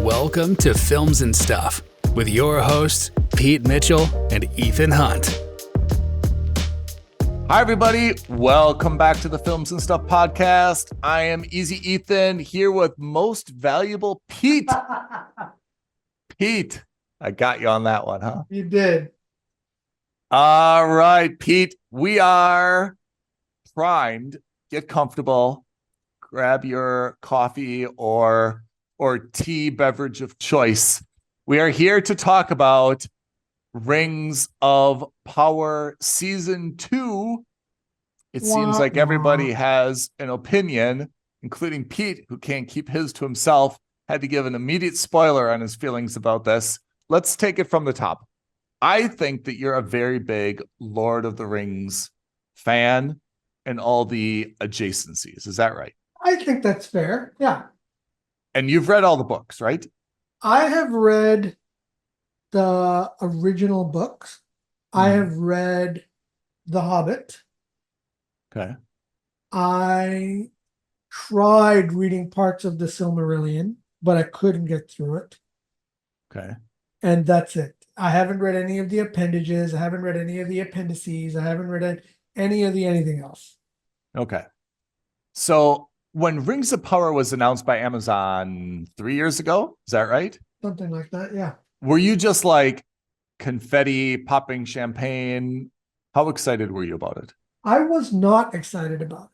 Welcome to Films and Stuff with your hosts, Pete Mitchell and Ethan Hunt. Hi, everybody. Welcome back to the Films and Stuff podcast. I am Easy Ethan here with Most Valuable Pete. Pete, I got you on that one, huh? You did. All right, Pete, we are primed. Get comfortable. Grab your coffee or tea beverage of choice. We are here to talk about Rings of Power Season 2. It seems like everybody has an opinion, including Pete, who can't keep his to himself, had to give an immediate spoiler on his feelings about this. Let's take it from the top. I think that you're a very big Lord of the Rings fan and all the adjacencies. Is that right? I think that's fair. Yeah. And you've read all the books, right? I have read the original books. I have read The Hobbit. Okay. I tried reading parts of the Silmarillion, but I couldn't get through it. Okay. And that's it. I haven't read any of the appendages. I haven't read any of the appendices. I haven't read any of the anything else. Okay. So when Rings of Power was announced by Amazon 3 years ago, is that right? Something like that, yeah. Were you just like confetti, popping champagne? How excited were you about it? I was not excited about it.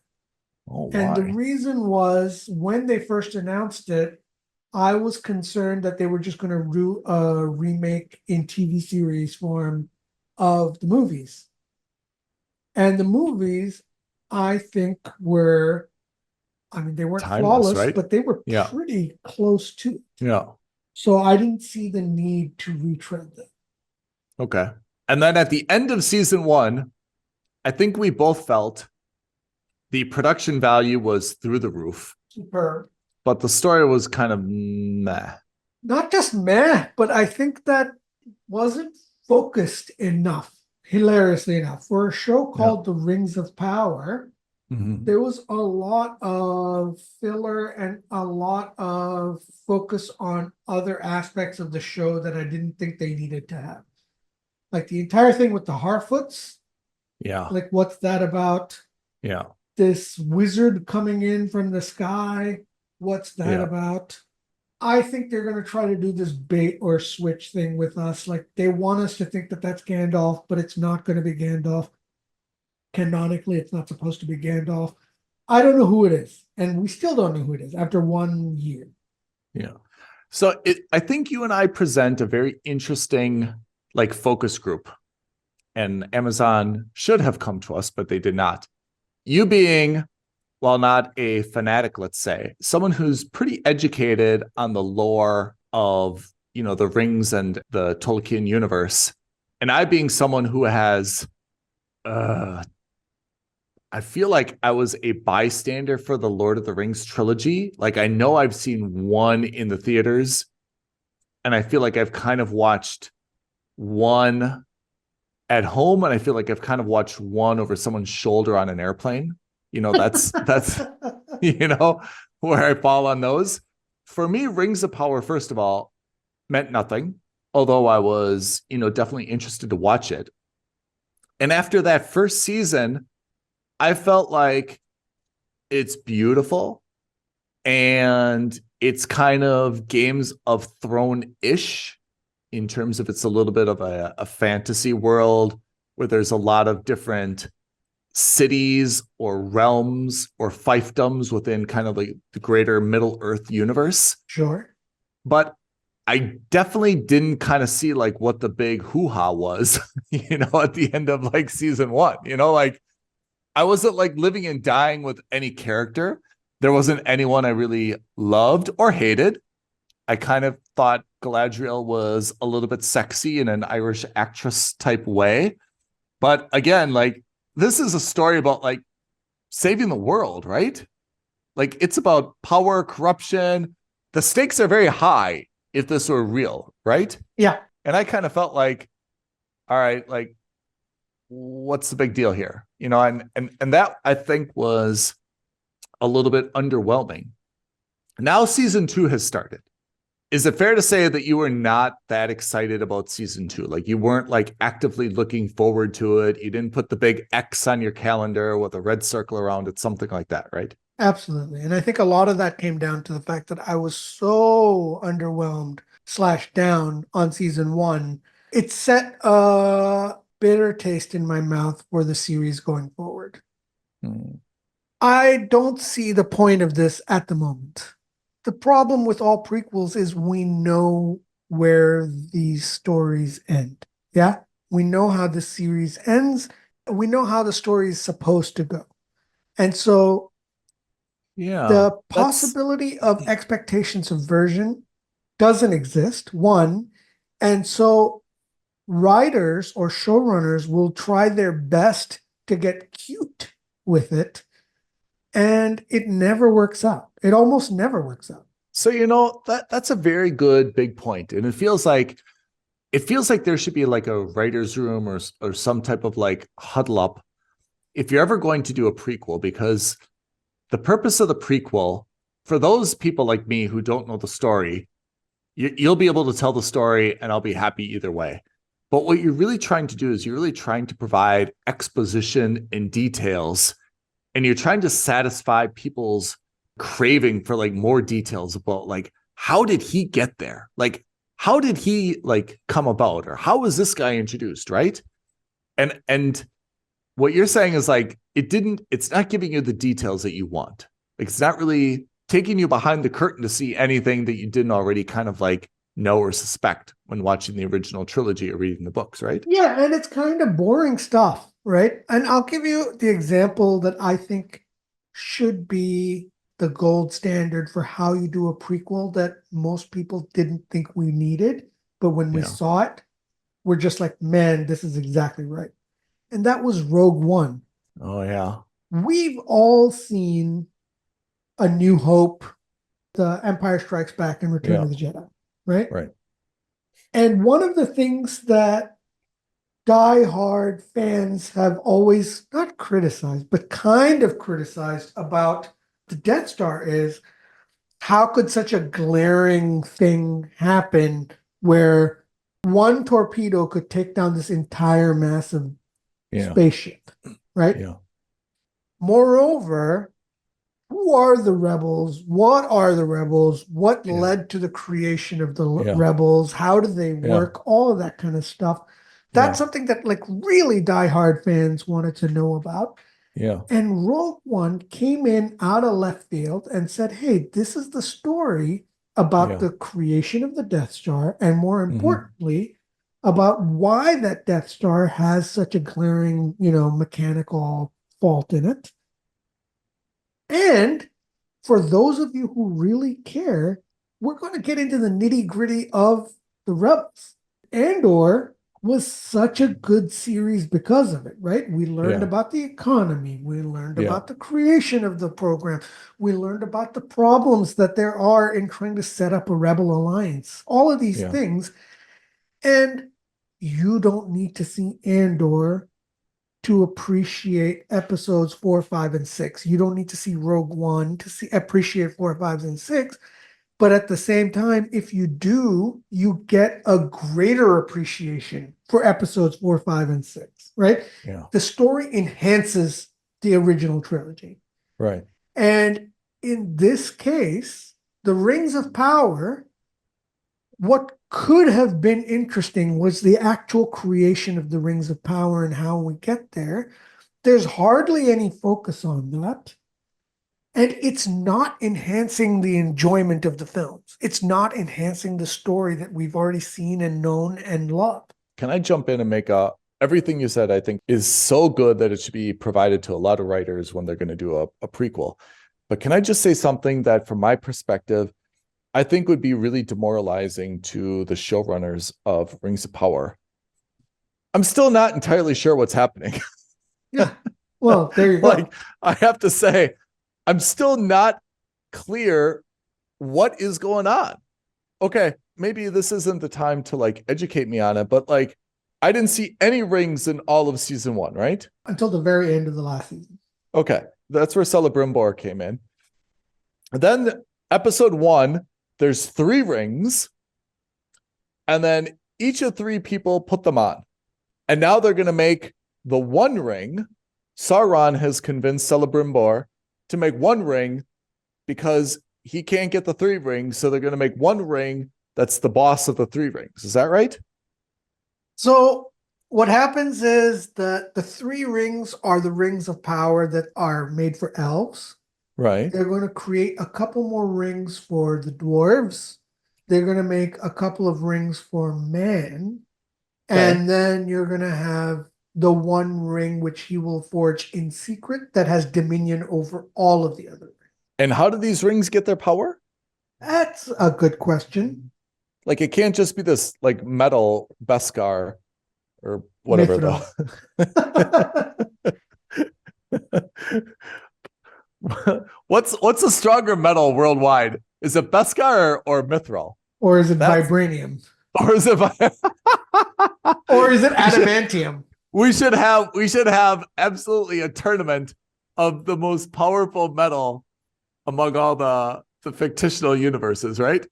Oh, why? And the reason was when they first announced it, I was concerned that they were just going to do a remake in TV series form of the movies. And the movies, I think, were, they weren't Timeless, flawless, right? but they were Yeah. pretty close to it. Yeah. So I didn't see the need to retread them. Okay. And then at the end of season 1, I think we both felt the production value was through the roof, Superb. but the story was kind of meh. Not just meh, but I think that wasn't focused enough, hilariously enough. For a show called The Rings of Power, there was a lot of filler and a lot of focus on other aspects of the show that I didn't think they needed to have. Like the entire thing with the Harfoots. Yeah. Like, what's that about? Yeah. This wizard coming in from the sky. What's that about? I think they're going to try to do this bait or switch thing with us. Like, they want us to think that that's Gandalf, but it's not going to be Gandalf. Canonically, it's not supposed to be Gandalf. I don't know who it is. And we still don't know who it is after 1 year. Yeah. So I think you and I present a very interesting focus group. And Amazon should have come to us, but they did not. You being, while not a fanatic, let's say, someone who's pretty educated on the lore of, the Rings and the Tolkien universe. And I being someone who has, I feel like I was a bystander for the Lord of the Rings trilogy. Like, I know I've seen one in the theaters, and I feel like I've kind of watched one at home, and I feel like I've kind of watched one over someone's shoulder on an airplane. That's where I fall on those. For me, Rings of Power, first of all, meant nothing, although I was, definitely interested to watch it. And after that first season, I felt like it's beautiful and it's kind of Games of Thrones-ish in terms of it's a little bit of a fantasy world where there's a lot of different cities or realms or fiefdoms within kind of like the greater Middle Earth universe. Sure. But I definitely didn't kind of see what the big hoo-ha was, at the end of season 1, I wasn't living and dying with any character. There wasn't anyone I really loved or hated. I kind of thought Galadriel was a little bit sexy in an Irish actress type way. But again, this is a story about saving the world, right? It's about power, corruption. The stakes are very high if this were real, right? Yeah. And I kind of felt all right, what's the big deal here? And that I think was a little bit underwhelming. Now season 2 has started. Is it fair to say that you were not that excited about season 2? Like you weren't like actively looking forward to it. You didn't put the big X on your calendar with a red circle around it, something like that, right? Absolutely. And I think a lot of that came down to the fact that I was so underwhelmed / down on season 1. It set a bitter taste in my mouth for the series going forward. I don't see the point of this at the moment. The problem with all prequels is we know where these stories end. Yeah? We know how the series ends. We know how the story is supposed to go. And so the possibility of expectation subversion doesn't exist, one. And so writers or showrunners will try their best to get cute with it. And it never works out. It almost never works out. So, that's a very good big point. And it feels like there should be like a writer's room or some type of like huddle up if you're ever going to do a prequel, because the purpose of the prequel, for those people like me who don't know the story, you'll be able to tell the story and I'll be happy either way. But what you're really trying to do is you're really trying to provide exposition and details, and you're trying to satisfy people's craving for like more details about like, how did he get there? Like, how did he like come about, or how was this guy introduced? Right. And what you're saying is like, it's not giving you the details that you want. Like, it's not really taking you behind the curtain to see anything that you didn't already kind of like know or suspect when watching the original trilogy or reading the books, right? Yeah, and it's kind of boring stuff, right? And I'll give you the example that I think should be the gold standard for how you do a prequel that most people didn't think we needed. But when we saw it, we're just like, man, this is exactly right. And that was Rogue One. Oh, yeah. We've all seen A New Hope, The Empire Strikes Back, and Return of the Jedi, right? Right. And one of the things that die-hard fans have always not criticized, but kind of criticized about the Death Star is, how could such a glaring thing happen where one torpedo could take down this entire massive spaceship, right? Yeah. Moreover, who are the rebels? What are the rebels? What led to the creation of the rebels? How do they work? All of that kind of stuff. That's something that like really diehard fans wanted to know about. Yeah. And Rogue One came in out of left field and said, hey, this is the story about the creation of the Death Star, and more importantly, about why that Death Star has such a glaring, mechanical fault in it. And for those of you who really care, we're going to get into the nitty-gritty of the Rebels. Andor was such a good series because of it, right? We learned about the economy. We learned about the creation of the program. We learned about the problems that there are in trying to set up a rebel alliance. All of these things. And you don't need to see Andor to appreciate episodes 4, 5, and 6. You don't need to see Rogue One to appreciate 4, 5, and 6. But at the same time, if you do, you get a greater appreciation for episodes 4, 5, and 6, right? Yeah. The story enhances the original trilogy. Right. And in this case, the Rings of Power, what could have been interesting was the actual creation of the Rings of Power and how we get there. There's hardly any focus on that. And it's not enhancing the enjoyment of the films. It's not enhancing the story that we've already seen and known and loved. Can I jump in and make everything you said, I think, is so good that it should be provided to a lot of writers when they're going to do a prequel. But can I just say something that, from my perspective, I think would be really demoralizing to the showrunners of Rings of Power? I'm still not entirely sure what's happening. Yeah. Well, there you go. Like, I have to say, I'm still not clear what is going on. Okay, maybe this isn't the time to like educate me on it, but like, I didn't see any rings in all of season 1, right? Until the very end of the last season. Okay, that's where Celebrimbor came in. And then episode 1, there's 3 rings, and then each of 3 people put them on. And now they're going to make the 1 ring. Sauron has convinced Celebrimbor to make 1 ring because he can't get the 3 rings. So they're going to make 1 ring that's the boss of the 3 rings. Is that right? So what happens is that the 3 rings are the rings of power that are made for elves. Right. They're going to create a couple more rings for the dwarves. They're going to make a couple of rings for man. Okay. And then you're going to have the 1 ring which he will forge in secret that has dominion over all of the other rings. And how do these rings get their power? That's a good question. Like, it can't just be this like metal Beskar or whatever though. What's a stronger metal worldwide? Is it Beskar or Mithril? Or is it vibranium? Or is it or is it adamantium? We should have absolutely a tournament of the most powerful metal among all the fictional universes, right?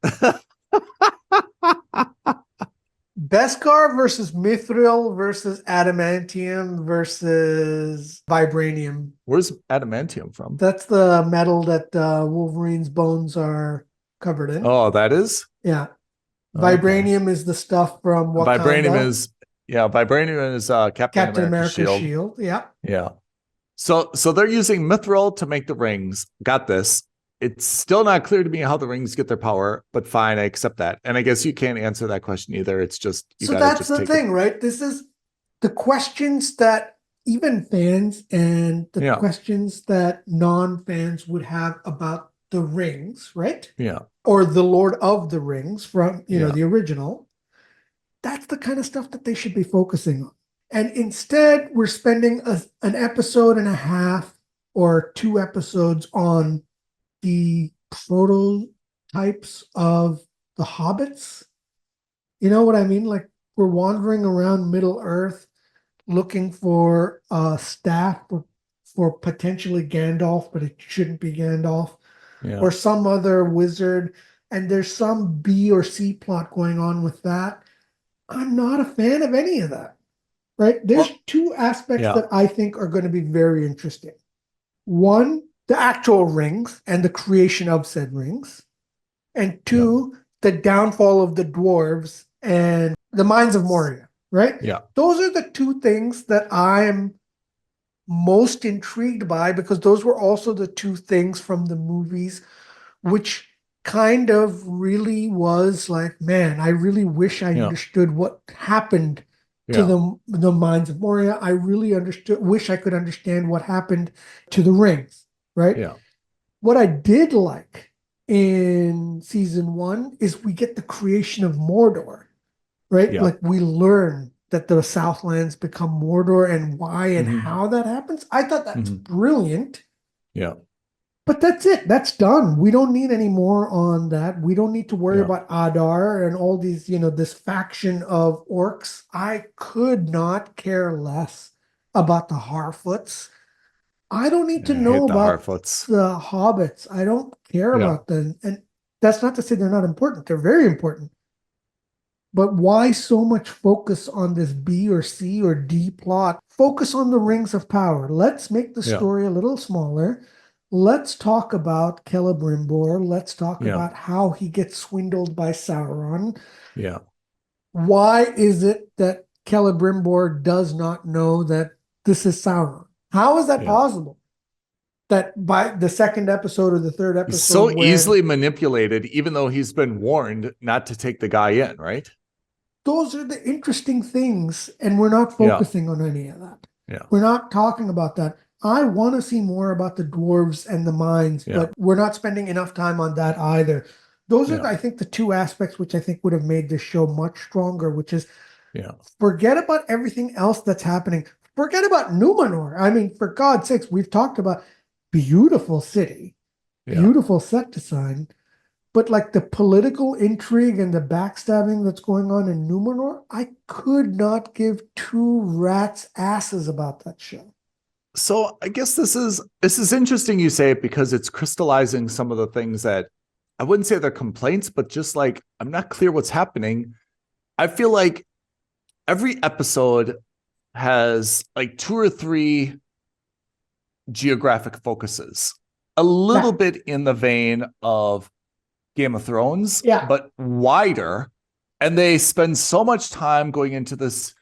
Beskar versus Mithril versus adamantium versus vibranium. Where's adamantium from? That's the metal that Wolverine's bones are covered in. Oh, that is? Yeah. Vibranium is the stuff from Wakanda. Vibranium is Captain America's shield. Yeah. Yeah. So they're using Mithril to make the rings. Got this. It's still not clear to me how the rings get their power, but fine, I accept that. And I guess you can't answer that question either. It's just so that's the thing, right? This is the questions that even fans and the questions that non-fans would have about the rings, right? Yeah. Or the Lord of the Rings from the original. That's the kind of stuff that they should be focusing on. And instead, we're spending an episode and a half or 2 episodes on the prototypes of the hobbits. You know what I mean? Like, we're wandering around Middle Earth looking for a staff for potentially Gandalf, but it shouldn't be Gandalf, or some other wizard, and there's some B or C plot going on with that. I'm not a fan of any of that, right? There's 2 aspects that I think are going to be very interesting. One, the actual rings and the creation of said rings. And 2, the downfall of the dwarves and the mines of Moria, right? Yeah. Those are the 2 things that I am most intrigued by, because those were also the 2 things from the movies which kind of really was like, man, I really wish I understood what happened to the mines of Moria. I really wish I could understand what happened to the rings, right? Yeah. What I did like in season 1 is we get the creation of Mordor, right? Yeah. Like, we learn that the Southlands become Mordor and why and how that happens. I thought that's brilliant. Yeah. But that's it. That's done. We don't need any more on that. We don't need to worry about Adar and all these, this faction of orcs. I could not care less about the Harfoots. I don't need to know about the hobbits. I don't care about them. And that's not to say they're not important. They're very important. But why so much focus on this B or C or D plot? Focus on the rings of power. Let's make the story a little smaller. Let's talk about Celebrimbor. Let's talk about how he gets swindled by Sauron. Yeah. Why is it that Celebrimbor does not know that this is Sauron? How is that possible? That by the 2nd episode or the 3rd episode, he's so easily manipulated, even though he's been warned not to take the guy in, right? Those are the interesting things, and we're not focusing on any of that. Yeah. We're not talking about that. I want to see more about the dwarves and the mines, but we're not spending enough time on that either. Those are, I think, the 2 aspects which I think would have made this show much stronger, which is forget about everything else that's happening. Forget about Numenor. I mean, for God's sakes, we've talked about beautiful city, beautiful set design, but like the political intrigue and the backstabbing that's going on in Numenor, I could not give 2 rats' asses about that show. So I guess this is interesting you say it, because it's crystallizing some of the things that I wouldn't say they're complaints, but just like, I'm not clear what's happening. I feel like every episode has like 2 or 3 geographic focuses, a little bit in the vein of Game of Thrones, but wider. And they spend so much time going into this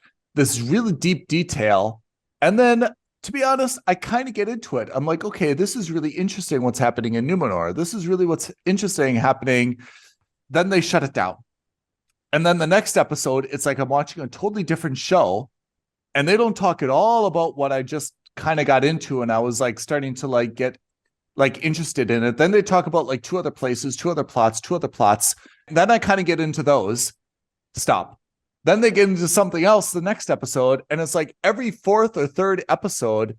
really deep detail. And then, to be honest, I kind of get into it. I'm like, okay, this is really interesting what's happening in Numenor. This is really what's interesting happening. Then they shut it down. And then the next episode, it's like I'm watching a totally different show. And they don't talk at all about what I just kind of got into. And I was like starting to like get like interested in it. Then they talk about like 2 other places, 2 other plots, 2 other plots. And then I kind of get into those. Stop. Then they get into something else the next episode. And it's like every 4th or 3rd episode,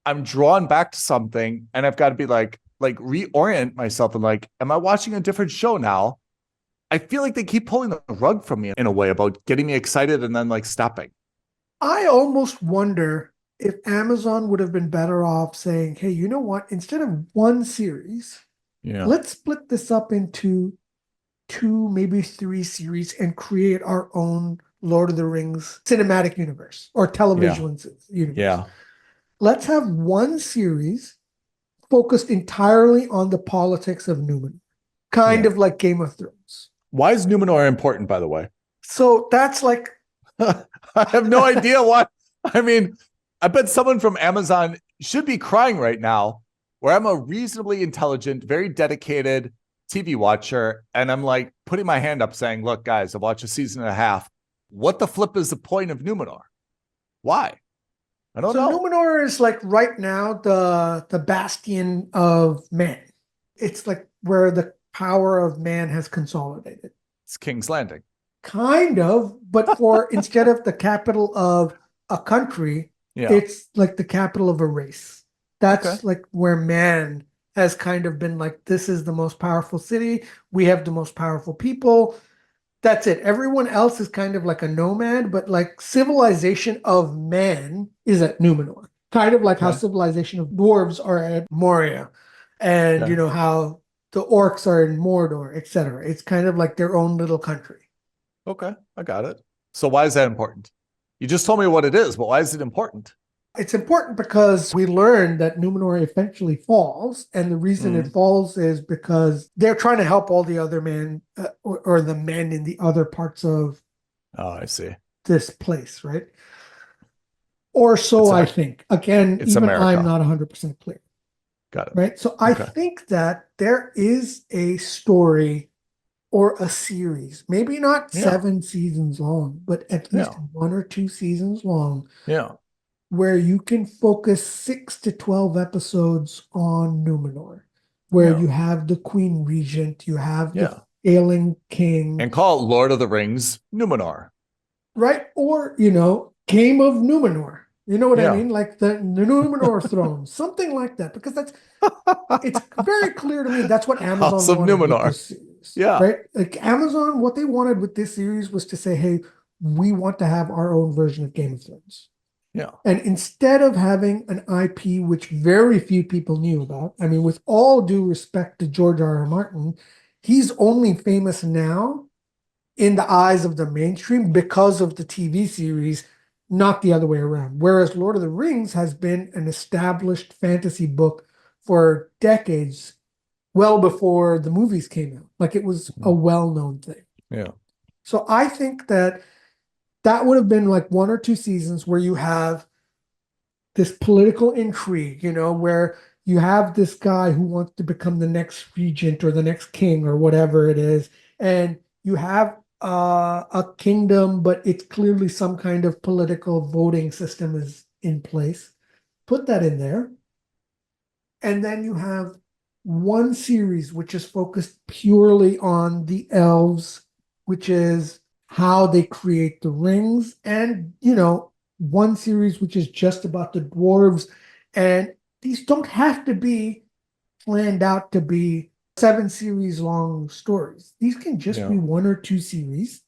I'm drawn back to something. And I've got to be like reorient myself and like, am I watching a different show now? I feel like they keep pulling the rug from me in a way about getting me excited and then like stopping. I almost wonder if Amazon would have been better off saying, hey, you know what? Instead of one series, let's split this up into 2, maybe 3 series and create our own Lord of the Rings cinematic universe or television universe. Yeah. Let's have one series focused entirely on the politics of Numenor, kind of like Game of Thrones. Why is Numenor important, by the way? So that's like... I have no idea why. I mean, I bet someone from Amazon should be crying right now, where I'm a reasonably intelligent, very dedicated TV watcher, and I'm like putting my hand up saying, look, guys, I've watched a season and a half. What the flip is the point of Numenor? Why? I don't know. Numenor is like right now the bastion of man. It's like where the power of man has consolidated. It's King's Landing. Kind of, but for instead of the capital of a country, it's like the capital of a race. That's like where man has kind of been like, this is the most powerful city. We have the most powerful people. That's it. Everyone else is kind of like a nomad, but like civilization of man is at Numenor. Kind of like how civilization of dwarves are at Moria. And you know how the orcs are in Mordor, etc. It's kind of like their own little country. Okay, I got it. So why is that important? You just told me what it is, but why is it important? It's important because we learned that Numenor eventually falls, and the reason it falls is because they're trying to help all the other men or the men in the other parts of I see. This place, right? Or so I think. Again, even America. I'm not 100% clear. Got it. Right? So I think that there is a story or a series, maybe not 7 seasons long, but at least 1 or 2 seasons long. Yeah. Where you can focus 6 to 12 episodes on Numenor, where you have the Queen Regent, you have the ailing king. And call it Lord of the Rings Numenor. Right? Or, you know, Game of Numenor. You know what I mean? Like the Numenor throne, something like that. Because it's very clear to me that's what Amazon House of wanted Numenor. with this series. Right? Like Amazon, what they wanted with this series was to say, hey, we want to have our own version of Game of Thrones. Yeah. And instead of having an IP which very few people knew about, I mean, with all due respect to George R.R. Martin, he's only famous now in the eyes of the mainstream because of the TV series, not the other way around. Whereas Lord of the Rings has been an established fantasy book for decades, well before the movies came out. Like it was a well-known thing. Yeah. So I think that would have been like 1 or 2 seasons where you have this political intrigue, you know, where you have this guy who wants to become the next regent or the next king or whatever it is. And you have a kingdom, but it's clearly some kind of political voting system is in place. Put that in there. And then you have one series which is focused purely on the elves, which is how they create the rings, and, you know, one series which is just about the dwarves. And these don't have to be planned out to be 7 series long stories. These can just be 1 or 2 series.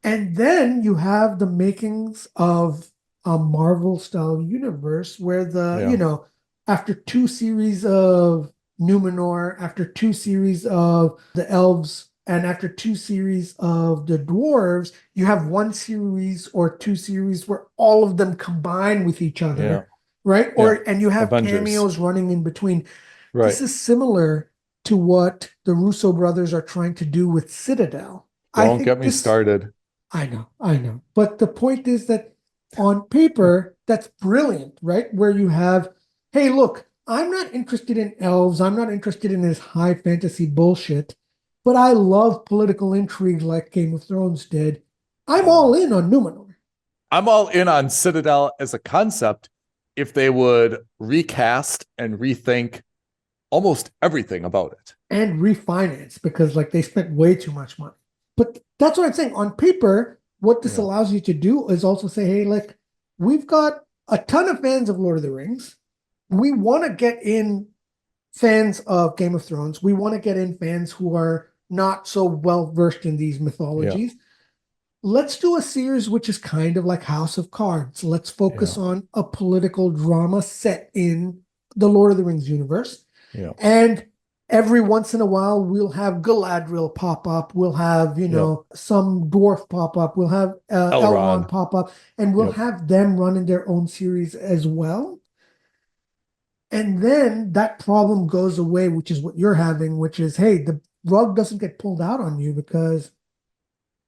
And then you have the makings of a Marvel style universe where you know, after 2 series of Numenor, after 2 series of the elves, and after 2 series of the dwarves, you have 1 series or 2 series where all of them combine with each other, Yeah. right? Yeah. And you have Avengers. cameos running in between. Right. This is similar to what the Russo brothers are trying to do with Citadel. Don't get me started. I know. But the point is that on paper, that's brilliant, right? Where you have, hey, look, I'm not interested in elves. I'm not interested in this high fantasy bullshit, but I love political intrigue like Game of Thrones did. I'm all in on Numenor. I'm all in on Citadel as a concept if they would recast and rethink almost everything about it. And refinance, because like they spent way too much money. But that's what I'm saying. On paper, what this allows you to do is also say, hey, like, we've got a ton of fans of Lord of the Rings. We want to get in fans of Game of Thrones. We want to get in fans who are not so well versed in these mythologies. Let's do a series which is kind of like House of Cards. Let's focus on a political drama set in the Lord of the Rings universe. Yeah. And every once in a while, we'll have Galadriel pop up. We'll have, some dwarf pop up. We'll have Elrond pop up. And we'll have them running their own series as well. And then that problem goes away, which is what you're having, which is, hey, the rug doesn't get pulled out on you because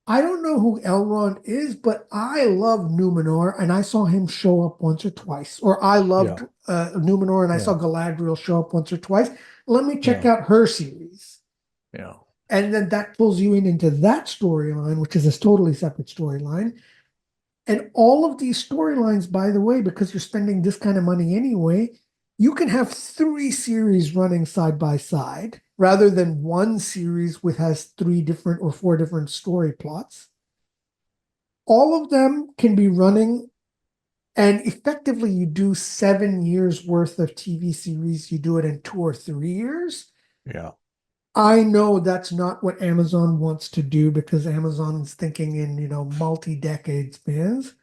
I don't know who Elrond is, but I love Numenor, and I saw him show up once or twice. Or I loved Numenor, and I saw Galadriel show up once or twice. Let me check out her series. Yeah. And then that pulls you into that storyline, which is a totally separate storyline. And all of these storylines, by the way, because you're spending this kind of money anyway, you can have 3 series running side by side rather than 1 series which has 3 different or 4 different story plots. All of them can be running, and effectively you do 7 years worth of TV series. You do it in 2 or 3 years. Yeah. I know that's not what Amazon wants to do because Amazon's thinking in, multi-decade spans.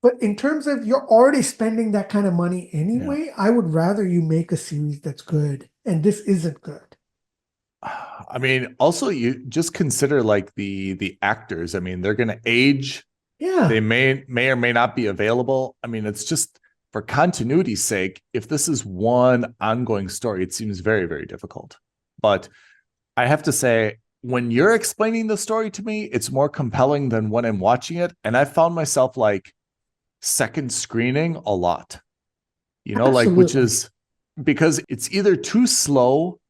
But in terms of you're already spending that kind of money anyway, I would rather you make a series that's good. And this isn't good. I mean, also you just consider like the actors. I mean, they're going to age. Yeah. They may or may not be available. I mean, it's just for continuity's sake. If this is one ongoing story, it seems very, very difficult. But I have to say, when you're explaining the story to me, it's more compelling than when I'm watching it. And I found myself like second screening a lot, Absolutely. Like, which is because it's either too slow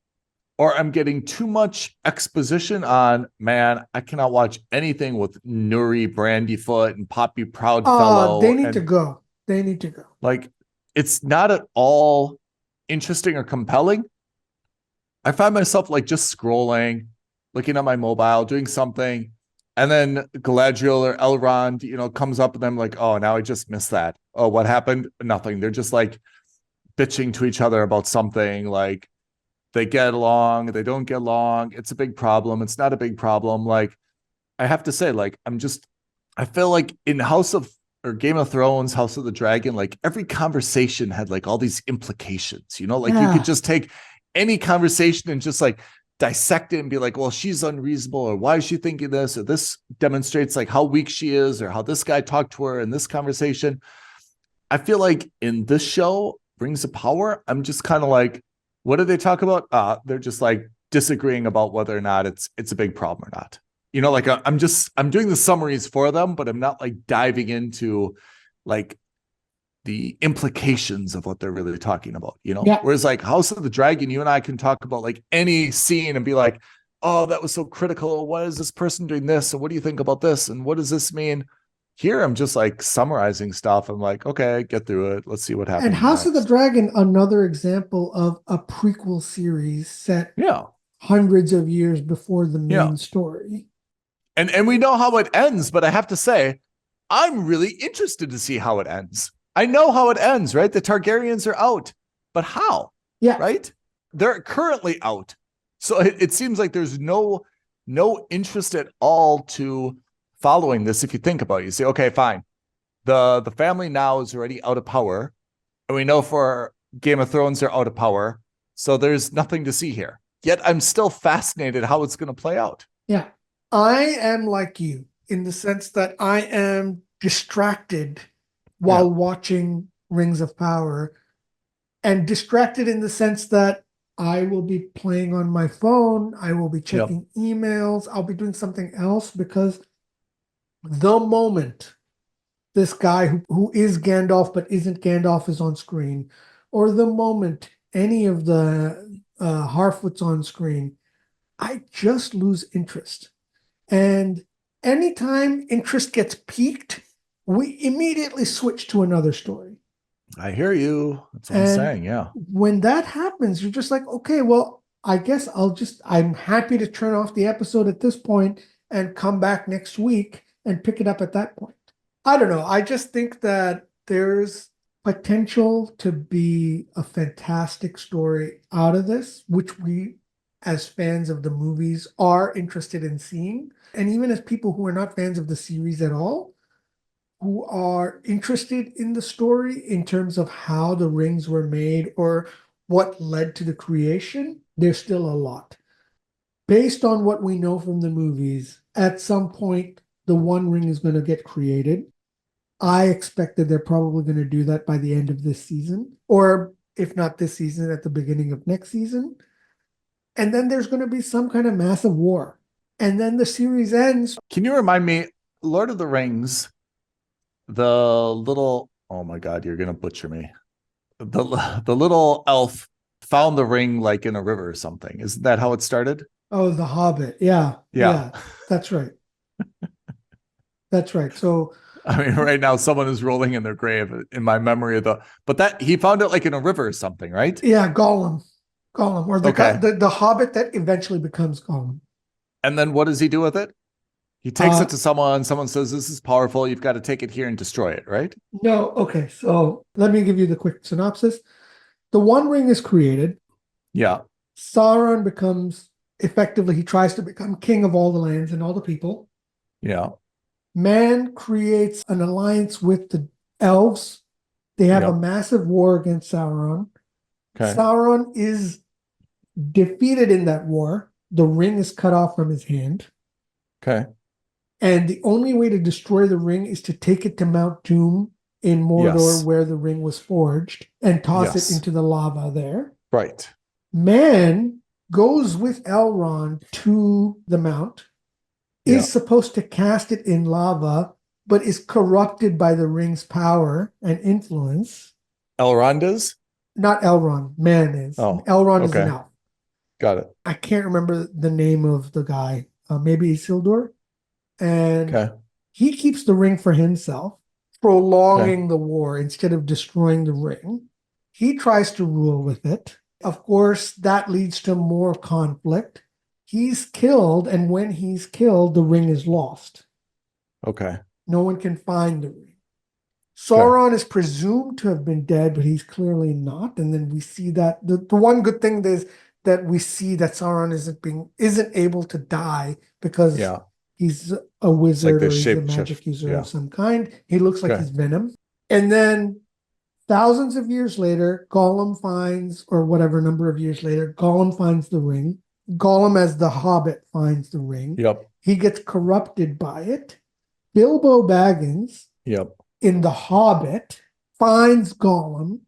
or I'm getting too much exposition on, man, I cannot watch anything with Nuri Brandyfoot and Poppy Proudfellow. They need to go. They need to go. Like, it's not at all interesting or compelling. I find myself like just scrolling, looking at my mobile, doing something. And then Galadriel or Elrond, comes up and I'm like, oh, now I just missed that. Oh, what happened? Nothing. They're just like bitching to each other about something. Like they get along, they don't get along. It's a big problem. It's not a big problem. Like I have to say, like, I feel like in Game of Thrones, House of the Dragon, like every conversation had like all these implications, you could just take any conversation and just like dissect it and be like, well, she's unreasonable, or why is she thinking this, or this demonstrates like how weak she is, or how this guy talked to her in this conversation. I feel like in this show, Rings of Power, I'm just kind of like, what do they talk about? They're just like disagreeing about whether or not it's a big problem or not. Like I'm doing the summaries for them, but I'm not like diving into like the implications of what they're really talking about, Yeah. Whereas like House of the Dragon, you and I can talk about like any scene and be like, oh, that was so critical. Why is this person doing this? And what do you think about this? And what does this mean? Here, I'm just like summarizing stuff. I'm like, okay, get through it. Let's see what happens. And House of the Dragon, another example of a prequel series set hundreds of years before the main story. And we know how it ends, but I have to say, I'm really interested to see how it ends. I know how it ends, right? The Targaryens are out, but how? Yeah. Right? They're currently out. So it seems like there's no interest at all to following this. If you think about it, you say, okay, fine. The family now is already out of power. And we know for Game of Thrones, they're out of power. So there's nothing to see here. Yet I'm still fascinated how it's going to play out. Yeah. I am like you in the sense that I am distracted while watching Rings of Power, and distracted in the sense that I will be playing on my phone, I will be checking emails, I'll be doing something else, because the moment this guy who is Gandalf but isn't Gandalf is on screen, or the moment any of the Harfoots on screen, I just lose interest. And anytime interest gets piqued, we immediately switch to another story. I hear you. That's what I'm saying. Yeah. When that happens, you're just like, okay, well, I guess I'm happy to turn off the episode at this point and come back next week and pick it up at that point. I don't know. I just think that there's potential to be a fantastic story out of this, which we, as fans of the movies, are interested in seeing. And even as people who are not fans of the series at all, who are interested in the story in terms of how the rings were made or what led to the creation, there's still a lot. Based on what we know from the movies, at some point, the One Ring is going to get created. I expect that they're probably going to do that by the end of this season, or if not this season, at the beginning of next season. And then there's going to be some kind of massive war. And then the series ends. Can you remind me, Lord of the Rings, the little, oh my God, you're going to butcher me. The little elf found the ring like in a river or something. Isn't that how it started? Oh, the Hobbit. Yeah. That's right. That's right. So, I mean, right now someone is rolling in their grave in my memory of but that he found it like in a river or something, right? Yeah, Gollum, or the Hobbit that eventually becomes Gollum. And then what does he do with it? He takes it to someone. Someone says, this is powerful. You've got to take it here and destroy it, right? No. Okay. So let me give you the quick synopsis. The One Ring is created. Yeah. Sauron becomes, effectively, he tries to become king of all the lands and all the people. Yeah. Man creates an alliance with the elves. They have a massive war against Sauron. Okay. Sauron is defeated in that war. The ring is cut off from his hand. Okay. And the only way to destroy the ring is to take it to Mount Doom in Mordor, where the ring was forged, and toss it into the lava there. Right. Man goes with Elrond to the mount, is supposed to cast it in lava, but is corrupted by the ring's power and influence. Elrond is? Not Elrond, man is. Oh, Elrond is an elf. Got it. I can't remember the name of the guy. Maybe Isildur. And he keeps the ring for himself, prolonging the war instead of destroying the ring. He tries to rule with it. Of course, that leads to more conflict. He's killed, and when he's killed, the ring is lost. Okay. No one can find the ring. Sauron is presumed to have been dead, but he's clearly not. And then we see that the one good thing is that we see that Sauron isn't able to die because he's a wizard or he's a magic user of some kind. He looks like he's Venom. And then thousands of years later, Gollum finds, or whatever number of years later, Gollum finds the ring. Gollum, as the Hobbit, finds the ring. Yep. He gets corrupted by it. Bilbo Baggins, in the Hobbit, finds Gollum,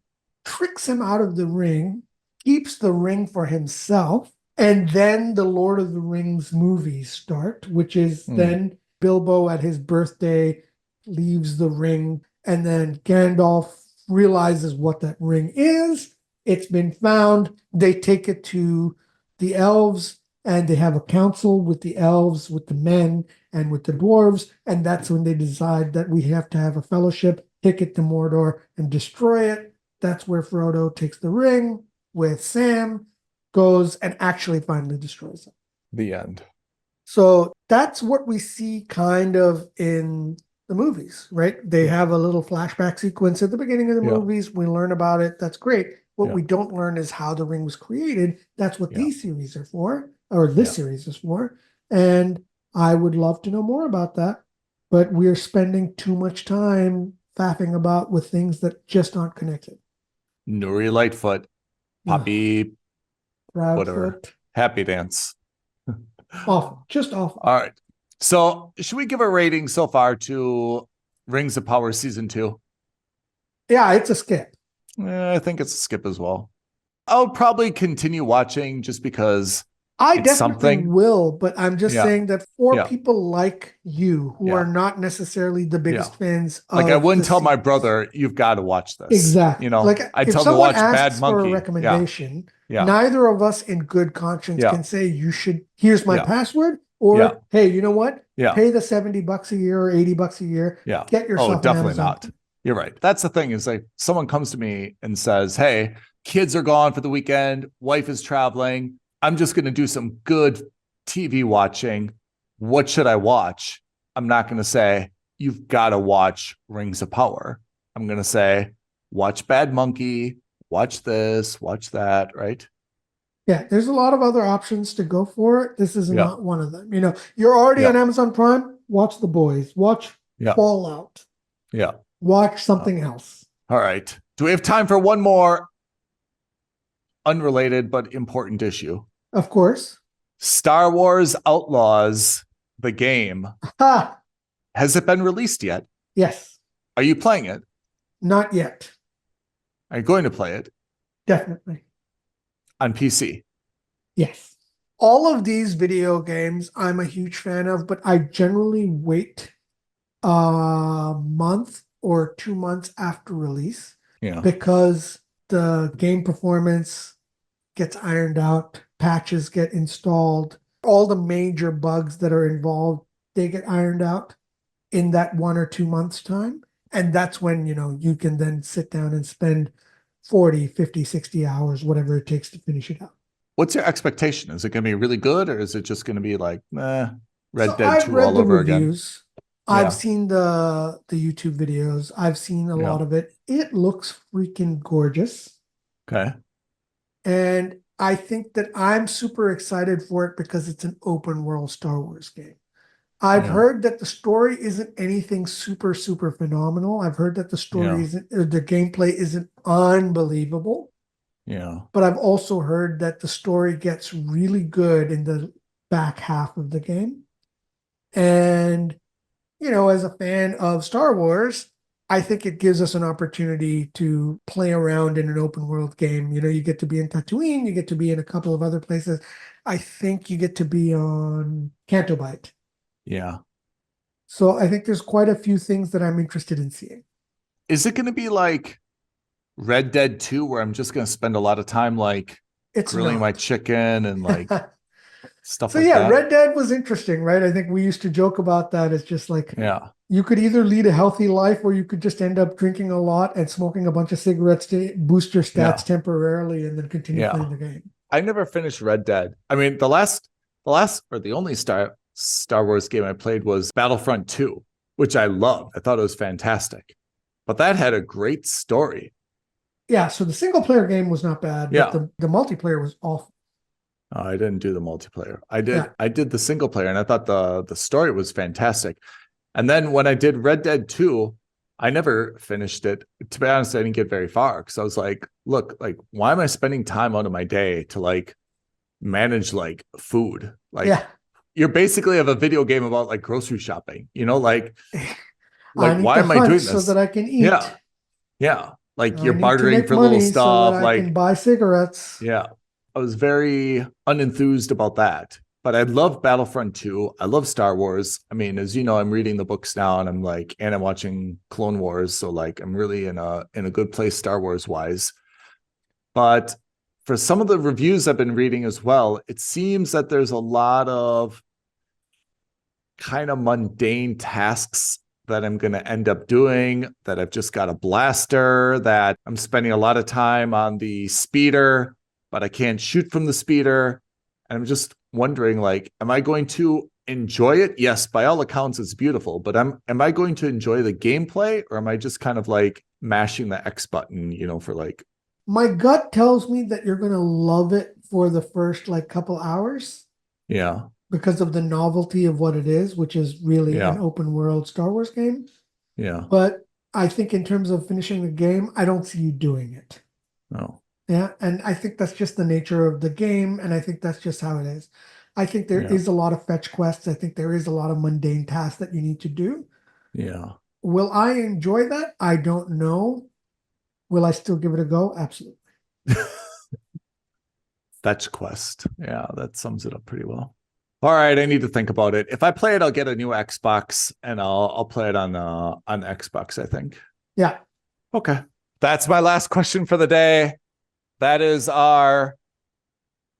tricks him out of the ring, keeps the ring for himself, and then the Lord of the Rings movies start, which is then Bilbo at his birthday leaves the ring, and then Gandalf realizes what that ring is. It's been found. They take it to the elves, and they have a council with the elves, with the men, and with the dwarves, and that's when they decide that we have to have a fellowship, take it to Mordor, and destroy it. That's where Frodo takes the ring with Sam, goes and actually finally destroys it. The end. So that's what we see kind of in the movies, right? They have a little flashback sequence at the beginning of the movies. We learn about it. That's great. What we don't learn is how the ring was created. That's what these series are for, or this series is for. And I would love to know more about that. But we're spending too much time faffing about with things that just aren't connected. Nuri Lightfoot, Poppy whatever. Happy Dance. Awful. Just awful. All right. So should we give a rating so far to Rings of Power Season 2? Yeah, it's a skip. I think it's a skip as well. I'll probably continue watching just because I it's definitely something. will, but I'm just saying that for people like you who are not necessarily the biggest fans of I wouldn't tell my brother, you've got to watch this. Exactly. You know, like I'd if tell him to someone watch asks Bad Monkey. for a recommendation, neither of us in good conscience can say you should, here's my password, or hey, you know what? Pay the $70 a year or $80 a year. Get yourself definitely an Amazon. not. You're right. That's the thing is like someone comes to me and says, hey, kids are gone for the weekend. Wife is traveling. I'm just going to do some good TV watching. What should I watch? I'm not going to say, you've got to watch Rings of Power. I'm going to say, watch Bad Monkey, watch this, watch that, right? Yeah, there's a lot of other options to go for. This is not one of them. You know, you're already on Amazon Prime. Watch The Boys. Watch Fallout. Yeah. Watch something else. All right. Do we have time for one more unrelated but important issue? Of course. Star Wars Outlaws, the game. Ha! Has it been released yet? Yes. Are you playing it? Not yet. Are you going to play it? Definitely. On PC? Yes. All of these video games I'm a huge fan of, but I generally wait a month or 2 months after release because the game performance gets ironed out, patches get installed, all the major bugs that are involved, they get ironed out in that 1 or 2 months time. And that's when, you know, you can then sit down and spend 40, 50, 60 hours, whatever it takes to finish it out. What's your expectation? Is it going to be really good or is it just going to be like, Red Dead 2 I've read all the over reviews. again? I've seen the YouTube videos. I've seen a lot of it. It looks freaking gorgeous. Okay. And I think that I'm super excited for it because it's an open world Star Wars game. I've heard that the story isn't anything super, super phenomenal. I've heard that the story isn't, or the gameplay isn't unbelievable. Yeah. But I've also heard that the story gets really good in the back half of the game. And, you know, as a fan of Star Wars, I think it gives us an opportunity to play around in an open world game. You know, you get to be in Tatooine, you get to be in a couple of other places. I think you get to be on Canto Bight. Yeah. So I think there's quite a few things that I'm interested in seeing. Is it going to be like Red Dead 2 where I'm just going to spend a lot of time like grilling my chicken and like stuff like that? Red Dead was interesting, right? I think we used to joke about that. It's just like, you could either lead a healthy life or you could just end up drinking a lot and smoking a bunch of cigarettes to boost your stats temporarily and then continue playing the game. I never finished Red Dead. I mean, the only Star Wars game I played was Battlefront 2, which I loved. I thought it was fantastic. But that had a great story. Yeah, so the single player game was not bad, but the multiplayer was awful. Oh, I didn't do the multiplayer. I did the single player, and I thought the story was fantastic. And then when I did Red Dead 2, I never finished it. To be honest, I didn't get very far because I was like, look, like, why am I spending time out of my day to like manage like food? Like you're basically have a video game about like grocery shopping, you know, like why am I doing this? So that I can eat. Yeah. Like you're bartering for little stuff. So that like I can buy cigarettes. Yeah. I was very unenthused about that. But I love Battlefront 2. I love Star Wars. I mean, as you know, I'm reading the books now and I'm watching Clone Wars. So like I'm really in a good place Star Wars wise. But for some of the reviews I've been reading as well, it seems that there's a lot of kind of mundane tasks that I'm going to end up doing, that I've just got a blaster, that I'm spending a lot of time on the speeder, but I can't shoot from the speeder. And I'm just wondering, like, am I going to enjoy it? Yes, by all accounts, it's beautiful, but am I going to enjoy the gameplay, or am I just kind of like mashing the X button, you know, for like... My gut tells me that you're going to love it for the first like couple hours. Yeah. Because of the novelty of what it is, which is really an open world Star Wars game. Yeah. But I think in terms of finishing the game, I don't see you doing it. No. Yeah, and I think that's just the nature of the game, and I think that's just how it is. I think there Yeah. is a lot of fetch quests. I think there is a lot of mundane tasks that you need to do. Yeah. Will I enjoy that? I don't know. Will I still give it a go? Absolutely. Fetch quest. Yeah, that sums it up pretty well. All right, I need to think about it. If I play it, I'll get a new Xbox and I'll play it on Xbox, I think. Yeah. Okay. That's my last question for the day. That is our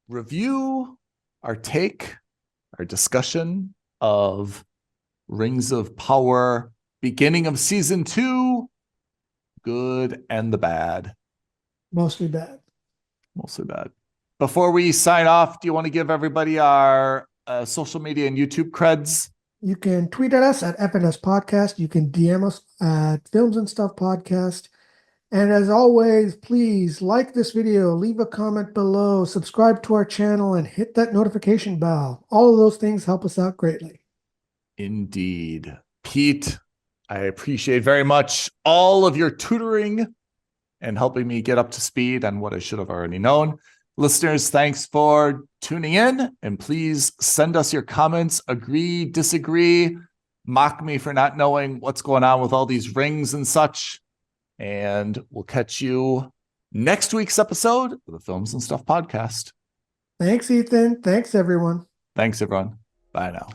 review, our take, our discussion of Rings of Power, beginning of season 2, good and the bad. Mostly bad. Mostly bad. Before we sign off, do you want to give everybody our social media and YouTube creds? You can tweet at us at FNS Podcast. You can DM us at Films and Stuff Podcast. And as always, please like this video, leave a comment below, subscribe to our channel, and hit that notification bell. All of those things help us out greatly. Indeed. Pete, I appreciate very much all of your tutoring and helping me get up to speed on what I should have already known. Listeners, thanks for tuning in, and please send us your comments, agree, disagree, mock me for not knowing what's going on with all these rings and such. And we'll catch you next week's episode of the Films and Stuff Podcast. Thanks, Ethan. Thanks, everyone. Thanks, everyone. Bye now.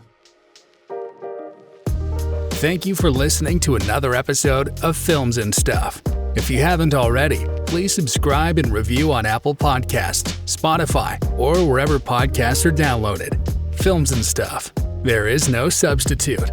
Thank you for listening to another episode of Films and Stuff. If you haven't already, please subscribe and review on Apple Podcasts, Spotify, or wherever podcasts are downloaded. Films and Stuff. There is no substitute.